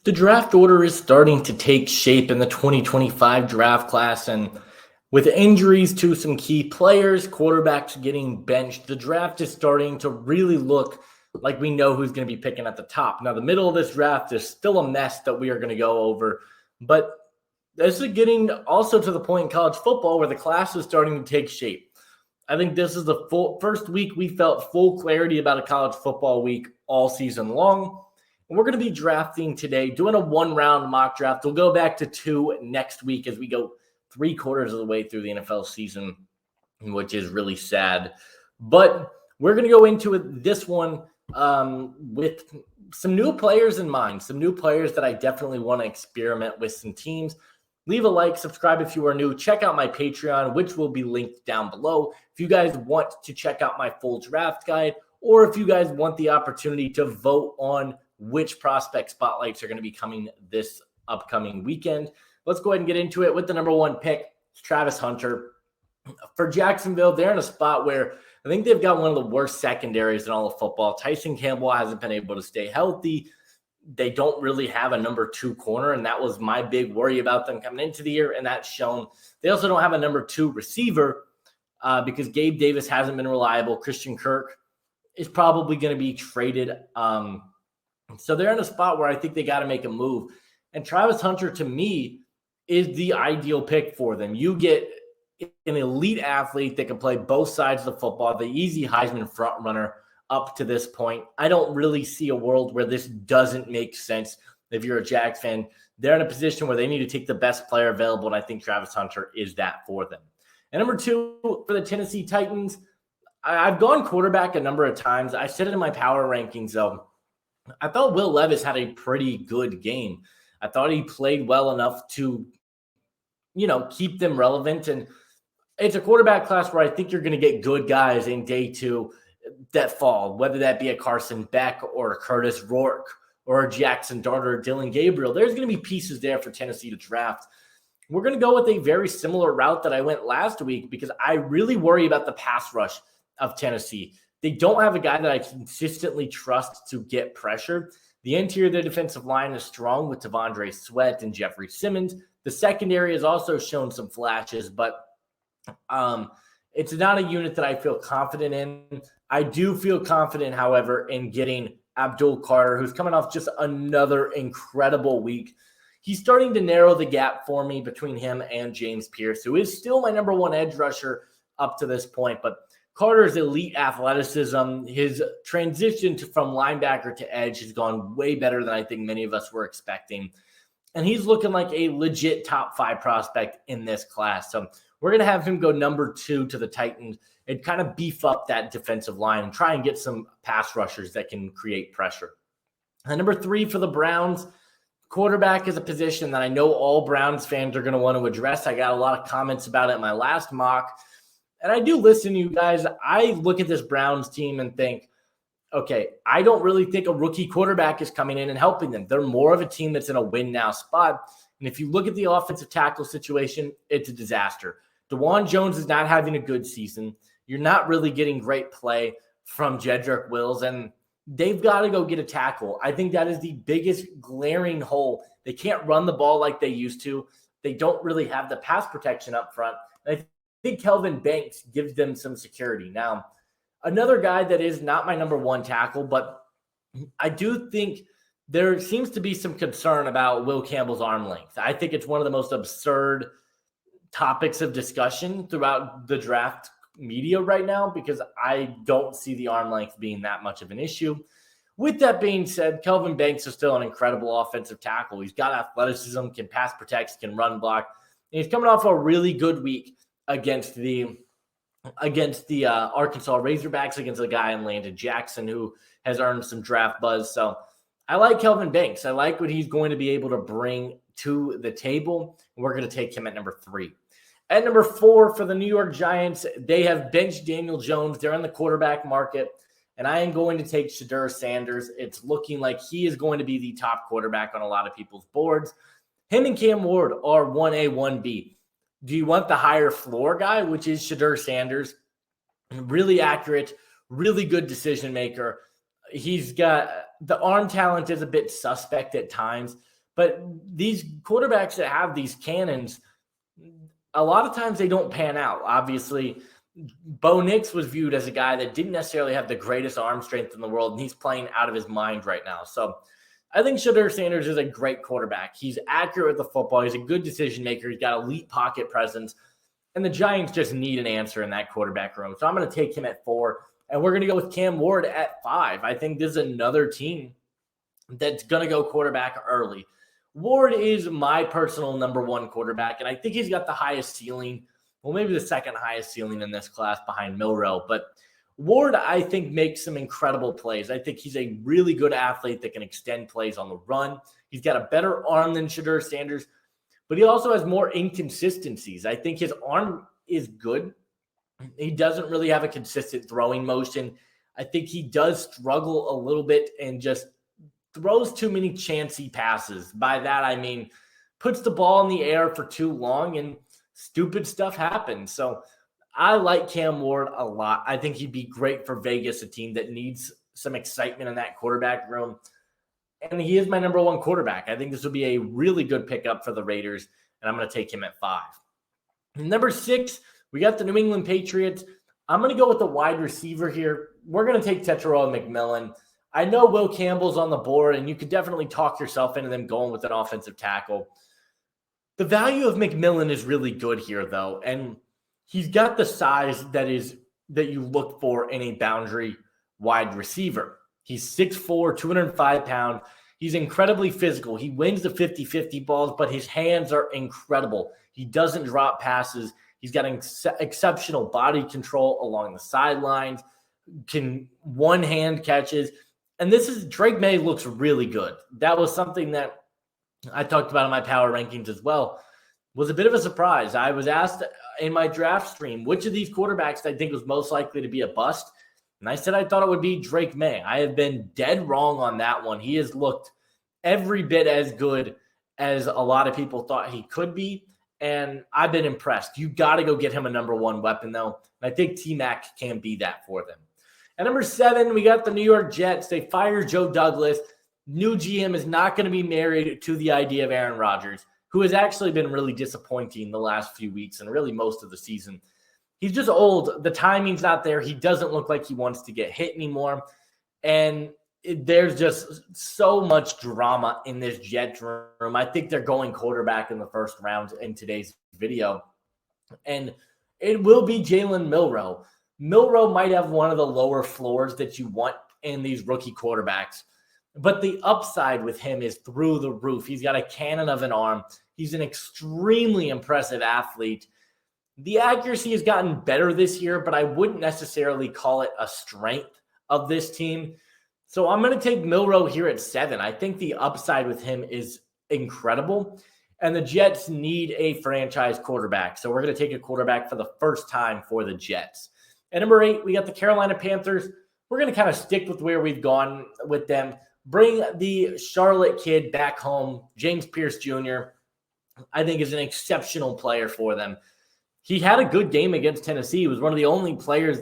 The draft order is starting to take shape in the 2025 draft class, and with injuries to some key players, quarterbacks getting benched, the draft is starting to really look like we know who's going to be picking at the top. Now, the middle of this draft is still a mess that we are going to go over, but this is getting also to the point in college football where the class is starting to take shape. I think this is the first week we felt full clarity about a college football week all season long. And we're going to be drafting today, doing a one-round mock draft. We'll go back to 2 next week as we go 3/4 of the way through the NFL season, which is really sad. But we're going to go into this one with some new players in mind, some new players that I definitely want to experiment with some teams. Leave a like, subscribe if you are new. Check out my Patreon, which will be linked down below. If you guys want to check out my full draft guide, or if you guys want the opportunity to vote on which prospect spotlights are going to be coming this upcoming weekend. Let's go ahead and get into it with the number 1 pick, Travis Hunter. For Jacksonville, they're in a spot where I think they've got one of the worst secondaries in all of football. Tyson Campbell hasn't been able to stay healthy. They don't really have a number 2 corner, and that was my big worry about them coming into the year, and that's shown. They also don't have a number 2 receiver because Gabe Davis hasn't been reliable. Christian Kirk is probably going to be traded. So they're in a spot where I think they got to make a move. And Travis Hunter, to me, is the ideal pick for them. You get an elite athlete that can play both sides of the football, the easy Heisman front runner up to this point. I don't really see a world where this doesn't make sense. If you're a Jags fan, they're in a position where they need to take the best player available, and I think Travis Hunter is that for them. And number 2 for the Tennessee Titans, I've gone quarterback a number of times. I said it in my power rankings, though. I thought Will Levis had a pretty good game. I thought he played well enough to, keep them relevant. And it's a quarterback class where I think you're going to get good guys in day 2 that fall, whether that be a Carson Beck or a Curtis Rourke or a Jackson Dart or Dylan Gabriel. There's going to be pieces there for Tennessee to draft. We're going to go with a very similar route that I went last week because I really worry about the pass rush of Tennessee. They don't have a guy that I consistently trust to get pressure. The interior of the defensive line is strong with Devondre Sweat and Jeffrey Simmons. The secondary has also shown some flashes, but it's not a unit that I feel confident in. I do feel confident, however, in getting Abdul Carter, who's coming off just another incredible week. He's starting to narrow the gap for me between him and James Pierce, who is still my number 1 edge rusher up to this point, but Carter's elite athleticism, his transition from linebacker to edge has gone way better than I think many of us were expecting. And he's looking like a legit top 5 prospect in this class. So we're going to have him go number 2 to the Titans and kind of beef up that defensive line and try and get some pass rushers that can create pressure. And number 3 for the Browns, quarterback is a position that I know all Browns fans are going to want to address. I got a lot of comments about it in my last mock. And I do listen to you guys. I look at this Browns team and think, okay, I don't really think a rookie quarterback is coming in and helping them. They're more of a team that's in a win-now spot. And if you look at the offensive tackle situation, it's a disaster. DeJuan Jones is not having a good season. You're not really getting great play from Jedrick Wills, and they've got to go get a tackle. I think that is the biggest glaring hole. They can't run the ball like they used to. They don't really have the pass protection up front. And I think Kelvin Banks gives them some security. Now, another guy that is not my number 1 tackle, but I do think there seems to be some concern about Will Campbell's arm length. I think it's one of the most absurd topics of discussion throughout the draft media right now because I don't see the arm length being that much of an issue. With that being said, Kelvin Banks is still an incredible offensive tackle. He's got athleticism, can pass protect, can run block. And he's coming off a really good week against the Arkansas Razorbacks, against a guy in Landon Jackson who has earned some draft buzz. So I like Kelvin Banks. I like what he's going to be able to bring to the table. We're going to take him at number 3. At number 4 for the New York Giants, they have benched Daniel Jones. They're in the quarterback market, and I am going to take Shedeur Sanders. It's looking like he is going to be the top quarterback on a lot of people's boards. Him and Cam Ward are 1A, 1B. Do you want the higher floor guy, which is Shedeur Sanders? Really accurate, really good decision maker. He's got the arm talent is a bit suspect at times, But these quarterbacks that have these cannons, a lot of times they don't pan out. Obviously, Bo Nix was viewed as a guy that didn't necessarily have the greatest arm strength in the world, and he's playing out of his mind right now. So I think Shedeur Sanders is a great quarterback. He's accurate with the football. He's a good decision maker. He's got elite pocket presence. And the Giants just need an answer in that quarterback room. So I'm going to take him at 4. And we're going to go with Cam Ward at 5. I think this is another team that's going to go quarterback early. Ward is my personal number 1 quarterback, and I think he's got the highest ceiling. Well, maybe the second highest ceiling in this class behind Milroe. But Ward, I think, makes some incredible plays. I think he's a really good athlete that can extend plays on the run. He's got a better arm than Shedeur Sanders, but he also has more inconsistencies. I think his arm is good. He doesn't really have a consistent throwing motion. I think he does struggle a little bit and just throws too many chancy passes. By that, I mean, puts the ball in the air for too long and stupid stuff happens. So I like Cam Ward a lot. I think he'd be great for Vegas, a team that needs some excitement in that quarterback room. And he is my number 1 quarterback. I think this would be a really good pickup for the Raiders, and I'm going to take him at 5. Number 6, we got the New England Patriots. I'm going to go with the wide receiver here. We're going to take Tetairoa McMillan. I know Will Campbell's on the board, and you could definitely talk yourself into them going with an offensive tackle. The value of McMillan is really good here, though, and he's got the size that you look for in a boundary wide receiver. He's 6'4", 205 pounds. He's incredibly physical. He wins the 50-50 balls, but his hands are incredible. He doesn't drop passes. He's got exceptional body control along the sidelines, can one-hand catches. And Drake May looks really good. That was something that I talked about in my power rankings as well. Was a bit of a surprise. I was asked in my draft stream, which of these quarterbacks I think was most likely to be a bust. And I said I thought it would be Drake May. I have been dead wrong on that one. He has looked every bit as good as a lot of people thought he could be. And I've been impressed. You got to go get him a number 1 weapon, though. And I think T-Mac can be that for them. At number 7, we got the New York Jets. They fired Joe Douglas. New GM is not going to be married to the idea of Aaron Rodgers, who has actually been really disappointing the last few weeks and really most of the season. He's just old. The timing's not there. He doesn't look like he wants to get hit anymore. And there's just so much drama in this Jets room. I think they're going quarterback in the first round in today's video. And it will be Jalen Milroe. Milroe might have one of the lower floors that you want in these rookie quarterbacks, but the upside with him is through the roof. He's got a cannon of an arm. He's an extremely impressive athlete. The accuracy has gotten better this year, but I wouldn't necessarily call it a strength of this team. So I'm going to take Milroe here at 7. I think the upside with him is incredible, and the Jets need a franchise quarterback. So we're going to take a quarterback for the first time for the Jets. At number 8, we got the Carolina Panthers. We're going to kind of stick with where we've gone with them. Bring the Charlotte kid back home. James Pierce Jr., I think, is an exceptional player for them. He had a good game against Tennessee. He was one of the only players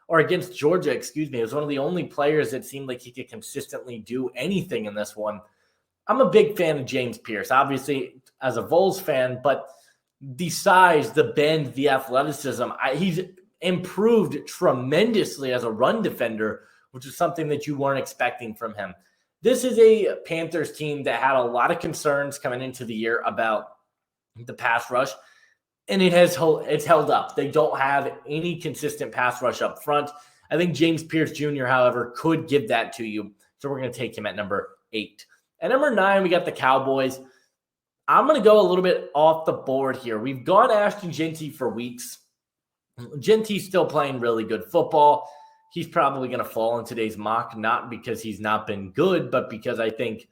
against Georgia, excuse me. He was one of the only players that seemed like he could consistently do anything in this one. I'm a big fan of James Pierce, obviously, as a Vols fan, but the size, the bend, the athleticism, he's improved tremendously as a run defender, which is something that you weren't expecting from him. This is a Panthers team that had a lot of concerns coming into the year about the pass rush, and it's held up. They don't have any consistent pass rush up front. I think James Pierce Jr., however, could give that to you, so we're going to take him at number 8. At number 9, we got the Cowboys. I'm going to go a little bit off the board here. We've gone Ashton Jeanty for weeks. Genty's still playing really good football. He's probably going to fall in today's mock, not because he's not been good, but because I think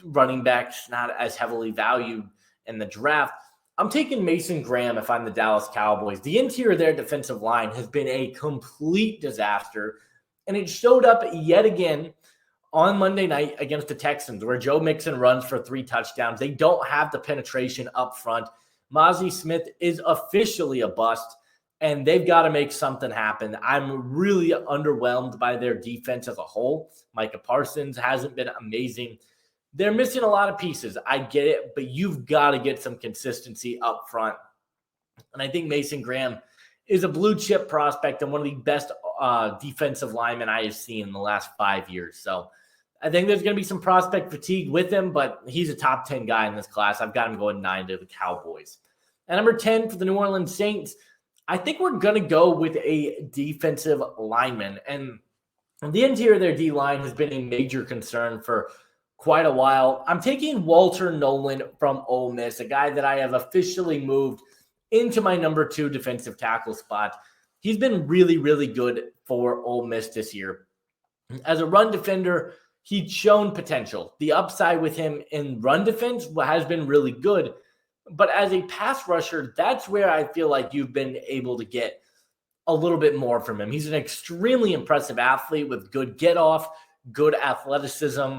running back's not as heavily valued in the draft. I'm taking Mason Graham if I'm the Dallas Cowboys. The interior of their defensive line has been a complete disaster, and it showed up yet again on Monday night against the Texans, where Joe Mixon runs for 3 touchdowns. They don't have the penetration up front. Mozzie Smith is officially a bust, and they've got to make something happen. I'm really underwhelmed by their defense as a whole. Micah Parsons hasn't been amazing. They're missing a lot of pieces. I get it, but you've got to get some consistency up front. And I think Mason Graham is a blue chip prospect and one of the best defensive linemen I have seen in the last 5 years. So I think there's going to be some prospect fatigue with him, but he's a top 10 guy in this class. I've got him going 9 to the Cowboys. And number 10 for the New Orleans Saints, I think we're going to go with a defensive lineman. And the interior of their D-line has been a major concern for quite a while. I'm taking Walter Nolan from Ole Miss, a guy that I have officially moved into my number 2 defensive tackle spot. He's been really, really good for Ole Miss this year. As a run defender, he's shown potential. The upside with him in run defense has been really good. But as a pass rusher, that's where I feel like you've been able to get a little bit more from him. He's an extremely impressive athlete with good get-off, good athleticism,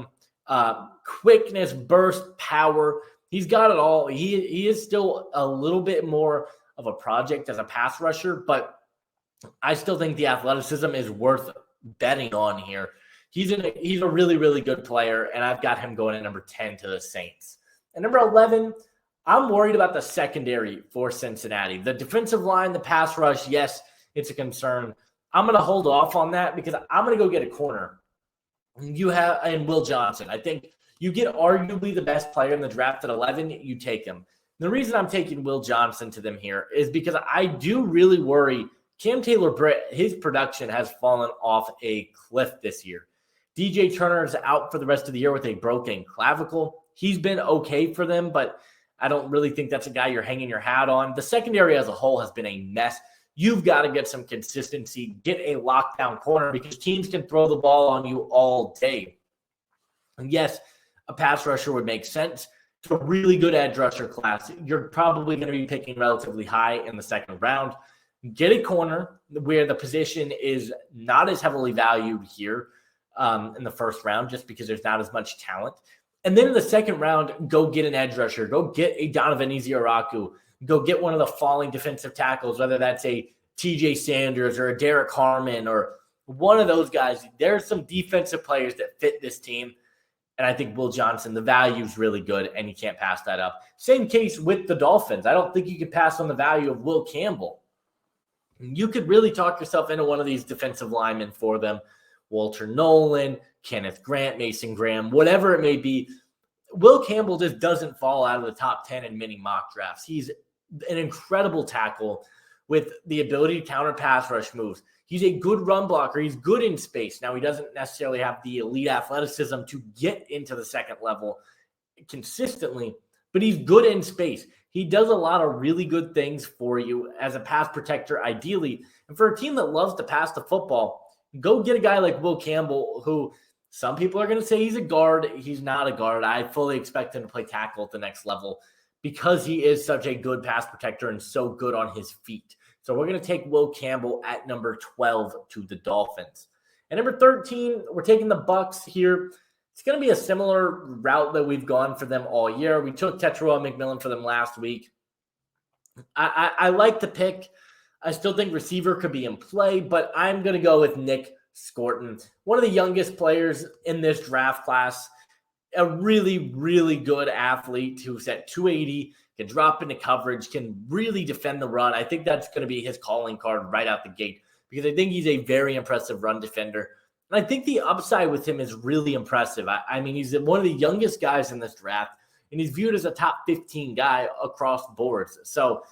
quickness, burst, power. He's got it all. He is still a little bit more of a project as a pass rusher, but I still think the athleticism is worth betting on here. He's a really, really good player, and I've got him going at number 10 to the Saints. And number 11, I'm worried about the secondary for Cincinnati. The defensive line, the pass rush, yes, it's a concern. I'm going to hold off on that because I'm going to go get a corner. And Will Johnson. I think you get arguably the best player in the draft at 11, you take him. The reason I'm taking Will Johnson to them here is because I do really worry Cam Taylor-Britt, his production has fallen off a cliff this year. DJ Turner is out for the rest of the year with a broken clavicle. He's been okay for them, but I don't really think that's a guy you're hanging your hat on. The secondary as a whole has been a mess. You've got to get some consistency, get a lockdown corner because teams can throw the ball on you all day. And yes, a pass rusher would make sense. It's a really good edge rusher class. You're probably going to be picking relatively high in the second round. Get a corner where the position is not as heavily valued here in the first round just because there's not as much talent. And then in the second round, go get an edge rusher. Go get a Donovan Ezioraku. Go get one of the falling defensive tackles, whether that's a TJ Sanders or a Derek Harmon or one of those guys. There's some defensive players that fit this team. And I think Will Johnson, the value is really good, and you can't pass that up. Same case with the Dolphins. I don't think you can pass on the value of Will Campbell. You could really talk yourself into one of these defensive linemen for them. Walter Nolan, Kenneth Grant, Mason Graham, whatever it may be. Will Campbell just doesn't fall out of the top 10 in many mock drafts. He's an incredible tackle with the ability to counter pass rush moves. He's a good run blocker. He's good in space. Now, he doesn't necessarily have the elite athleticism to get into the second level consistently, but he's good in space. He does a lot of really good things for you as a pass protector, ideally. And for a team that loves to pass the football, go get a guy like Will Campbell, who some people are going to say he's a guard. He's not a guard. I fully expect him to play tackle at the next level because he is such a good pass protector and so good on his feet. So we're going to take Will Campbell at number 12 to the Dolphins. And number 13, we're taking the Bucs here. It's going to be a similar route that we've gone for them all year. We took Tetairoa McMillan for them last week. I like the pick. I still think receiver could be in play, but I'm going to go with Nick Scorton, one of the youngest players in this draft class, a really, really good athlete who's at 280, can drop into coverage, can really defend the run. I think that's going to be his calling card right out the gate because I think he's a very impressive run defender. And I think the upside with him is really impressive. I mean, he's one of the youngest guys in this draft, and he's viewed as a top 15 guy across boards. So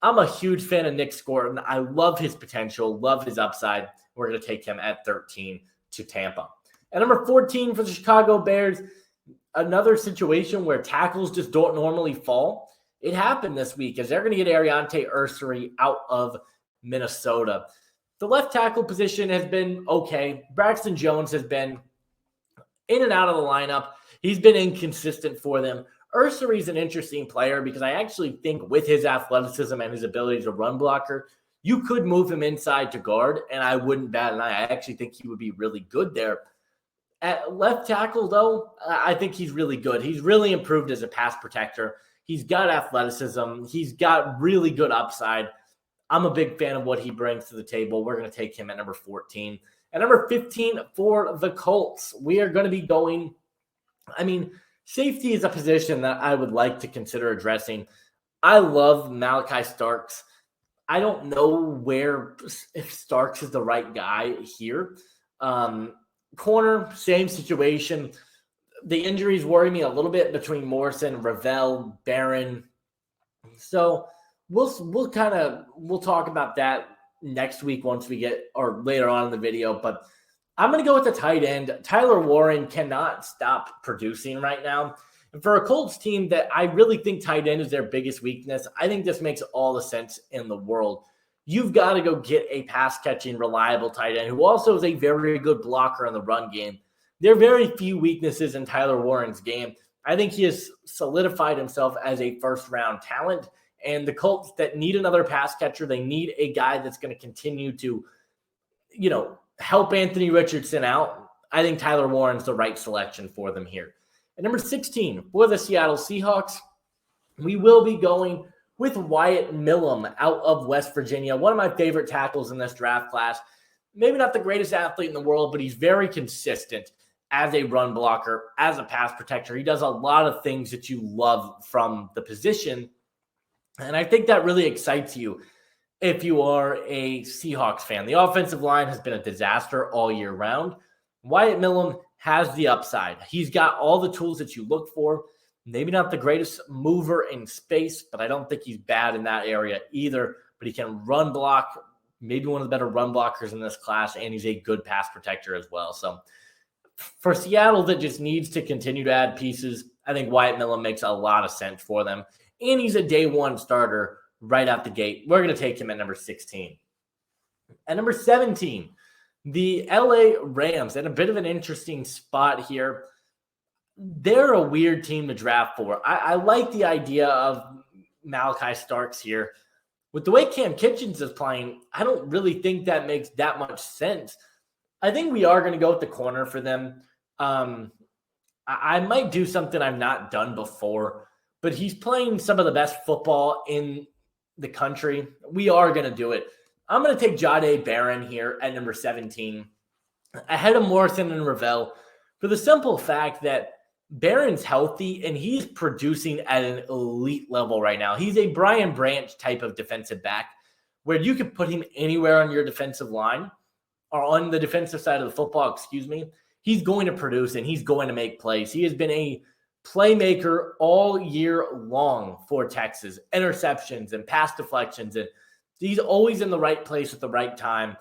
I'm a huge fan of Nick Scorton. I love his potential, love his upside. We're going to take him at 13 to Tampa. At number 14 for the Chicago Bears, another situation where tackles just don't normally fall. It happened this week as they're going to get Ariante Ursary out of Minnesota. The left tackle position has been okay. Braxton Jones has been in and out of the lineup. He's been inconsistent for them. Ursary is an interesting player because I actually think with his athleticism and his ability to run blocker, you could move him inside to guard, and I wouldn't bat an eye. I actually think he would be really good there. At left tackle, though, I think he's really good. He's really improved as a pass protector. He's got athleticism. He's got really good upside. I'm a big fan of what he brings to the table. We're going to take him at number 14. At number 15 for the Colts, we are going to be going, Safety is a position that I would like to consider addressing. I love Malachi Starks. I don't know if Starks is the right guy here. Corner, same situation. The injuries worry me a little bit between Morrison, Ravel, Barron. So we'll talk about that next week once we get, or later on in the video. But I'm going to go with the tight end. Tyler Warren cannot stop producing right now. And for a Colts team that I really think tight end is their biggest weakness, I think this makes all the sense in the world. You've got to go get a pass-catching, reliable tight end who also is a very good blocker in the run game. There are very few weaknesses in Tyler Warren's game. I think he has solidified himself as a first-round talent. And the Colts that need another pass catcher, they need a guy that's going to continue to, help Anthony Richardson out. I think Tyler Warren's the right selection for them here. At number 16, for the Seattle Seahawks, we will be going with Wyatt Millum out of West Virginia, one of my favorite tackles in this draft class. Maybe not the greatest athlete in the world, but he's very consistent as a run blocker, as a pass protector. He does a lot of things that you love from the position. And I think that really excites you if you are a Seahawks fan. The offensive line has been a disaster all year round. Wyatt Millum has the upside. He's got all the tools that you look for. Maybe not the greatest mover in space, but I don't think he's bad in that area either. But he can run block, maybe one of the better run blockers in this class, and he's a good pass protector as well. So for Seattle that just needs to continue to add pieces, I think Wyatt Millum makes a lot of sense for them. And he's a day one starter right out the gate. We're going to take him at number 16. At number 17, the LA Rams, at a bit of an interesting spot here. They're a weird team to draft for. I like the idea of Malachi Starks here. With the way Cam Kitchens is playing, I don't really think that makes that much sense. I think we are going to go with the corner for them. I might do something I've not done before, but he's playing some of the best football in the country. We are going to do it. I'm going to take Jahdae Barron here at number 17, ahead of Morrison and Ravel, for the simple fact that Barron's healthy and he's producing at an elite level right now. He's a Brian Branch type of defensive back where you could put him anywhere on your defensive line or on the defensive side of the football, He's going to produce and he's going to make plays. He has been a playmaker all year long for Texas, interceptions and pass deflections, and he's always in the right place at the right time.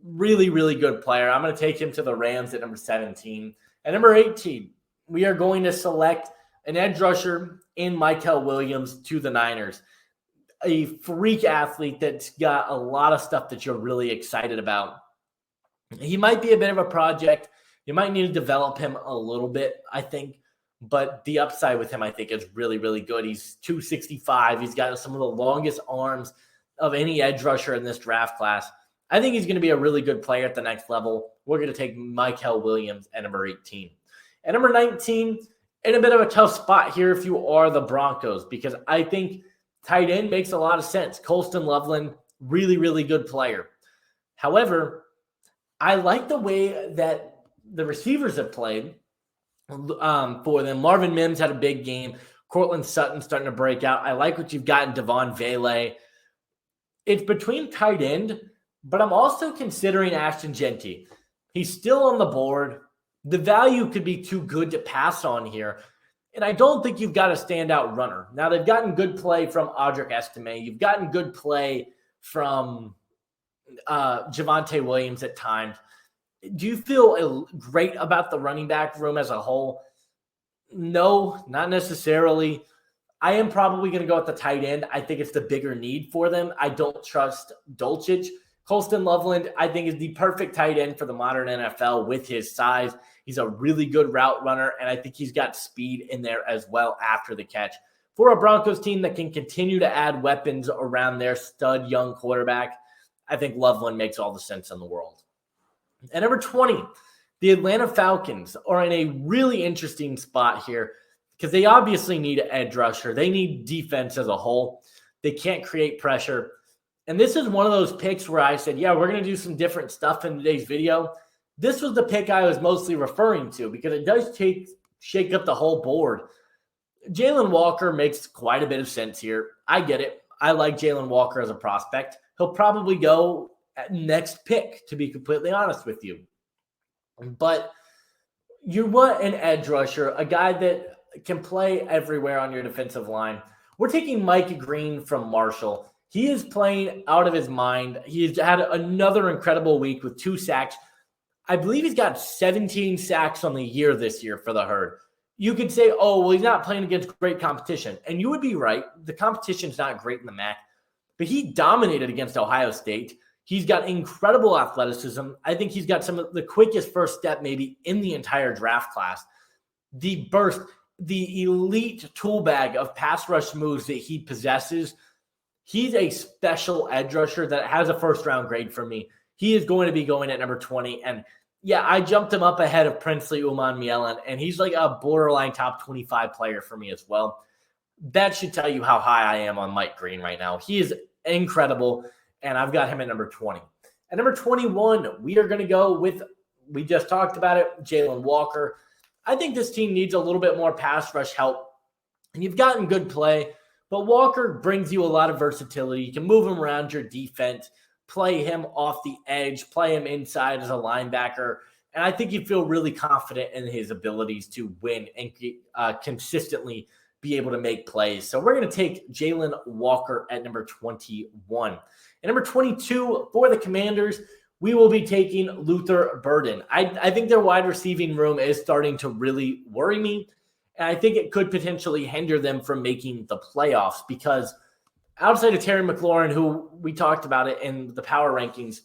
Really, really good player. I'm going to take him to the Rams at number 17. At number 18, we are going to select an edge rusher in Mykel Williams to the Niners. A freak athlete that's got a lot of stuff that you're really excited about. He might be a bit of a project. You might need to develop him a little bit, I think. But the upside with him, I think, is really, really good. He's 265. He's got some of the longest arms of any edge rusher in this draft class. I think he's going to be a really good player at the next level. We're going to take Mykel Williams at number 18. At number 19, in a bit of a tough spot here if you are the Broncos, because I think tight end makes a lot of sense. Colston Loveland, really, really good player. However, I like the way that the receivers have played for them. Marvin Mims had a big game. Cortland Sutton starting to break out. I like what you've got in Devon Vele. It's between tight end, but I'm also considering Ashton Genty. He's still on the board. The value could be too good to pass on here. And I don't think you've got a standout runner. Now, they've gotten good play from Audric Estime. You've gotten good play from Javonte Williams at times. Do you feel great about the running back room as a whole? No, not necessarily. I am probably going to go with the tight end. I think it's the bigger need for them. I don't trust Dulcich. Colston Loveland, I think, is the perfect tight end for the modern NFL with his size. He's a really good route runner, and I think he's got speed in there as well after the catch. For a Broncos team that can continue to add weapons around their stud young quarterback, I think Loveland makes all the sense in the world. At number 20, the Atlanta Falcons are in a really interesting spot here because they obviously need an edge rusher. They need defense as a whole. They can't create pressure. And this is one of those picks where I said, yeah, we're going to do some different stuff in today's video. This was the pick I was mostly referring to because it does take shake up the whole board. Jalen Walker makes quite a bit of sense here. I get it. I like Jalen Walker as a prospect. He'll probably go at next pick, to be completely honest with you. But you want an edge rusher, a guy that can play everywhere on your defensive line. We're taking Mike Green from Marshall. He is playing out of his mind. He's had another incredible week with 2 sacks. I believe he's got 17 sacks on the year this year for the Herd. You could say, oh, well, he's not playing against great competition. And you would be right. The competition's not great in the MAC. But he dominated against Ohio State. He's got incredible athleticism. I think he's got some of the quickest first step maybe in the entire draft class. The burst, the elite tool bag of pass rush moves that he possesses. He's a special edge rusher that has a first-round grade for me. He is going to be going at number 20. And, yeah, I jumped him up ahead of Princely Umanmielen, and he's like a borderline top 25 player for me as well. That should tell you how high I am on Mike Green right now. He is incredible, and I've got him at number 20. At number 21, we are going to go with, we just talked about it, Jalen Walker. I think this team needs a little bit more pass rush help. And you've gotten good play, but Walker brings you a lot of versatility. You can move him around your defense, play him off the edge, play him inside as a linebacker. And I think you feel really confident in his abilities to win and consistently be able to make plays. So we're going to take Jalen Walker at number 21. At number 22 for the Commanders, we will be taking Luther Burden. I think their wide receiving room is starting to really worry me. And I think it could potentially hinder them from making the playoffs because outside of Terry McLaurin, who we talked about it in the power rankings,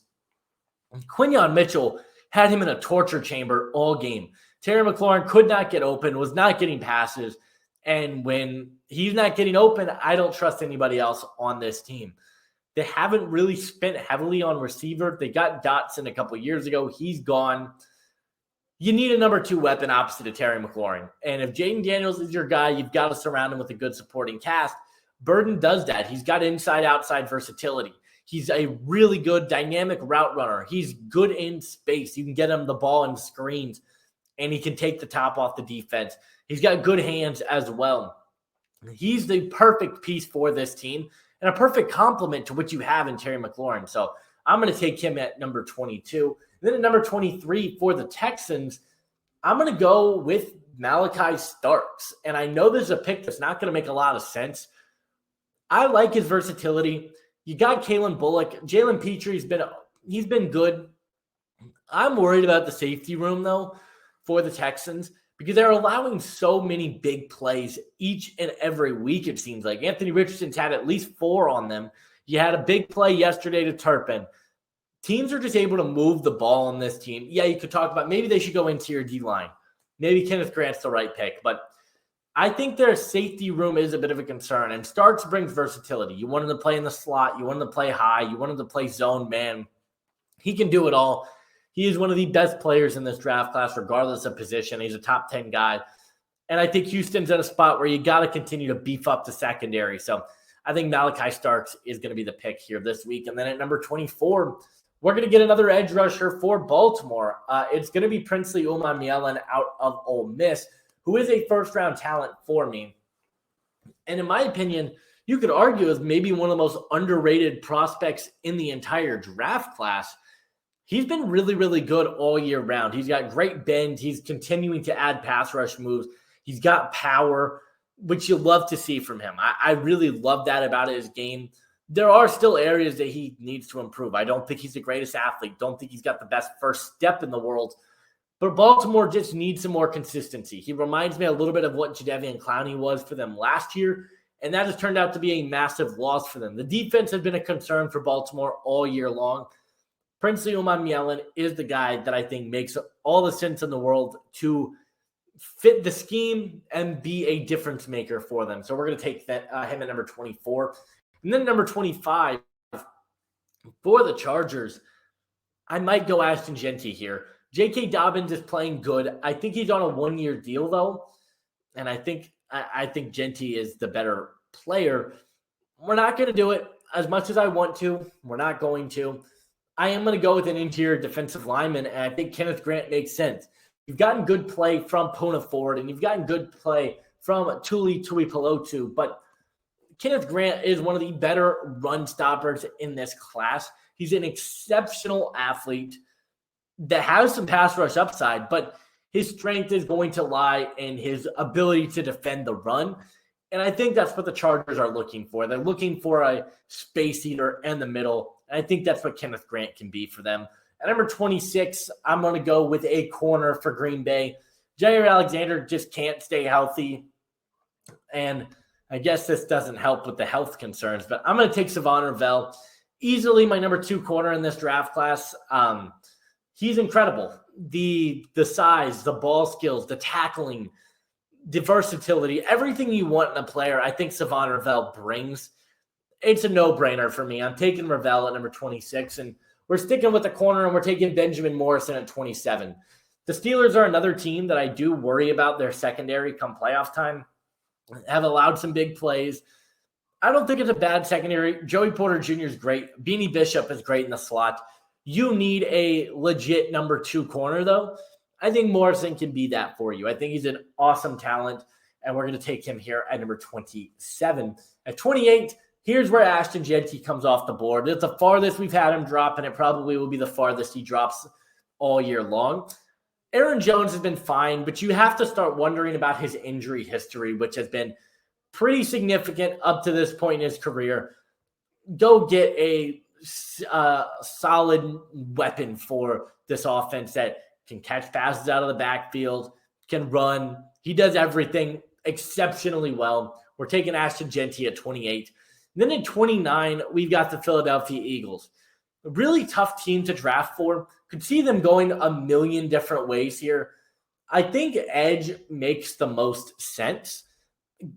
Quinyon Mitchell had him in a torture chamber all game. Terry McLaurin could not get open, was not getting passes. And when he's not getting open, I don't trust anybody else on this team. They haven't really spent heavily on receiver. They got Dotson a couple years ago. He's gone. You need a number 2 weapon opposite of Terry McLaurin. And if Jaden Daniels is your guy, you've got to surround him with a good supporting cast. Burden does that. He's got inside-outside versatility. He's a really good dynamic route runner. He's good in space. You can get him the ball in screens, and he can take the top off the defense. He's got good hands as well. He's the perfect piece for this team and a perfect complement to what you have in Terry McLaurin. So I'm going to take him at number 22. And then at number 23 for the Texans, I'm going to go with Malachi Starks. And I know this is a pick that's not going to make a lot of sense. I like his versatility. You got Kalen Bullock. Jalen Petrie's he's been good. I'm worried about the safety room, though, for the Texans because they're allowing so many big plays each and every week, it seems like. Anthony Richardson's had at least 4 on them. You had a big play yesterday to Turpin. Teams are just able to move the ball on this team. Yeah, you could talk about maybe they should go interior D-line. Maybe Kenneth Grant's the right pick, but I think their safety room is a bit of a concern, and Starks brings versatility. You want him to play in the slot. You want him to play high. You want him to play zone man. He can do it all. He is one of the best players in this draft class, regardless of position. He's a top 10 guy. And I think Houston's at a spot where you got to continue to beef up the secondary. So I think Malachi Starks is going to be the pick here this week. And then at number 24, we're going to get another edge rusher for Baltimore. It's going to be Princely Umanmielen out of Ole Miss, who is a first-round talent for me. And in my opinion, you could argue is maybe one of the most underrated prospects in the entire draft class. He's been really, really good all year round. He's got great bend. He's continuing to add pass rush moves. He's got power, which you love to see from him. I really love that about his game. There are still areas that he needs to improve. I don't think he's the greatest athlete. Don't think he's got the best first step in the world. But Baltimore just needs some more consistency. He reminds me a little bit of what Jadeveon Clowney was for them last year, and that has turned out to be a massive loss for them. The defense has been a concern for Baltimore all year long. Princely Umanmielen is the guy that I think makes all the sense in the world to fit the scheme and be a difference maker for them. So we're going to take him at number 24. And then number 25 for the Chargers, I might go Ashton Jeanty here. J.K. Dobbins is playing good. I think he's on a 1-year deal, though. And I think Jeanty is the better player. We're not going to do it as much as I want to. We're not going to. I am going to go with an interior defensive lineman, and I think Kenneth Grant makes sense. You've gotten good play from Puna Ford, and you've gotten good play from Tuli Tuipulotu, but Kenneth Grant is one of the better run stoppers in this class. He's an exceptional athlete that has some pass rush upside, but his strength is going to lie in his ability to defend the run. And I think that's what the Chargers are looking for. They're looking for a space eater in the middle. And I think that's what Kenneth Grant can be for them. At number 26, I'm going to go with a corner for Green Bay. Jair Alexander just can't stay healthy. And I guess this doesn't help with the health concerns, but I'm going to take Savon Ravel. Easily my number 2 corner in this draft class. He's incredible. The size, the ball skills, the tackling, the versatility, everything you want in a player, I think Savon Ravel brings. It's a no-brainer for me. I'm taking Ravel at number 26, and we're sticking with the corner, and we're taking Benjamin Morrison at 27. The Steelers are another team that I do worry about their secondary come playoff time. Have allowed some big plays. I don't think it's a bad secondary. Joey Porter Jr. is great. Beanie Bishop is great in the slot. You need a legit number 2 corner, though. I think Morrison can be that for you. I think he's an awesome talent, and we're going to take him here at number 27. At 28, here's where Ashton Jeanty comes off the board. It's the farthest we've had him drop, and it probably will be the farthest he drops all year long. Aaron Jones has been fine, but you have to start wondering about his injury history, which has been pretty significant up to this point in his career. Go get a solid weapon for this offense that can catch passes out of the backfield, can run. He does everything exceptionally well. We're taking Ashton Jeanty at 28. And then at 29, we've got the Philadelphia Eagles. A really tough team to draft for. Could see them going a million different ways here. I think edge makes the most sense.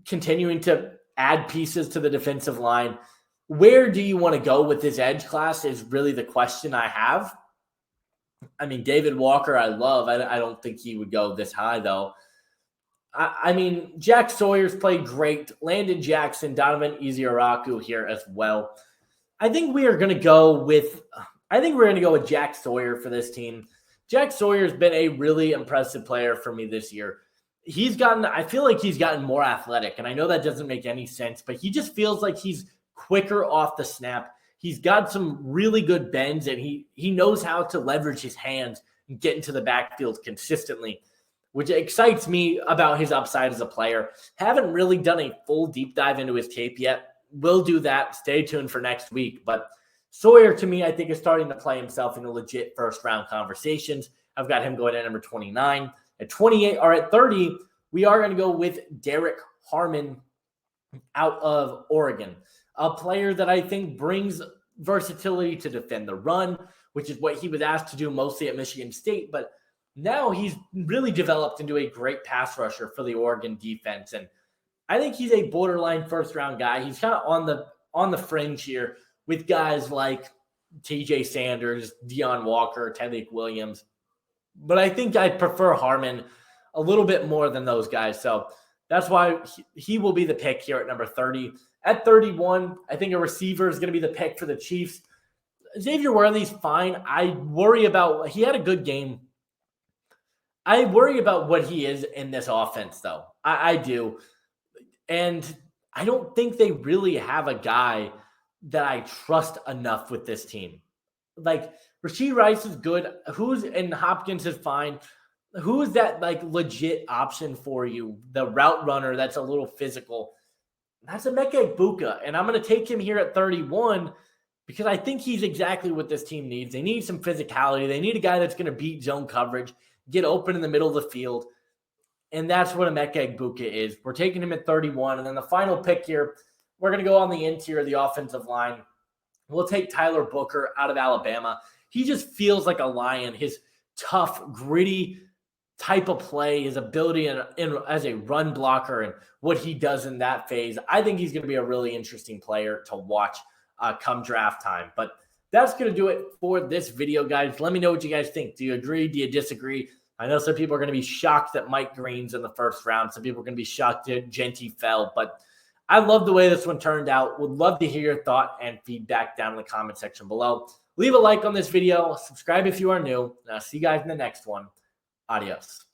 Continuing to add pieces to the defensive line. Where do you want to go with this edge class is really the question I have. I mean, David Walker, I love. I don't think he would go this high, though. I mean, Jack Sawyer's played great. Landon Jackson, Donovan Iziraku here as well. I think we're going to go with Jack Sawyer for this team. Jack Sawyer's been a really impressive player for me this year. I feel like he's gotten more athletic, and I know that doesn't make any sense, but he just feels like he's quicker off the snap. He's got some really good bends, and he knows how to leverage his hands and get into the backfield consistently, which excites me about his upside as a player. Haven't really done a full deep dive into his tape yet. We'll do that. Stay tuned for next week. But Sawyer, to me, I think is starting to play himself into legit first-round conversations. I've got him going at number 29. At 28 or at 30, we are going to go with Derek Harmon out of Oregon. A player that I think brings versatility to defend the run, which is what he was asked to do mostly at Michigan State. But now he's really developed into a great pass rusher for the Oregon defense. And I think he's a borderline first-round guy. He's kind of on the fringe here with guys like TJ Sanders, Deion Walker, Tyreek Williams. But I think I prefer Harmon a little bit more than those guys. So that's why he will be the pick here at number 30. At 31, I think a receiver is going to be the pick for the Chiefs. Xavier Worthy's fine. He had a good game. I worry about what he is in this offense, though. I do. And I don't think they really have a guy that I trust enough with this team. Like, Rashee Rice is good. And Hopkins is fine. Who is that, like, legit option for you? The route runner that's a little physical. That's Emeka Egbuka. And I'm going to take him here at 31 because I think he's exactly what this team needs. They need some physicality. They need a guy that's going to beat zone coverage, get open in the middle of the field. And that's what Emeka Egbuka is. We're taking him at 31. And then the final pick here, we're going to go on the interior of the offensive line. We'll take Tyler Booker out of Alabama. He just feels like a lion. His tough, gritty type of play, his ability as a run blocker and what he does in that phase. I think he's going to be a really interesting player to watch come draft time. But that's going to do it for this video, guys. Let me know what you guys think. Do you agree? Do you disagree? I know some people are going to be shocked that Mike Green's in the first round. Some people are going to be shocked that Jeanty fell. But I love the way this one turned out. Would love to hear your thought and feedback down in the comment section below. Leave a like on this video. Subscribe if you are new. And I'll see you guys in the next one. Adios.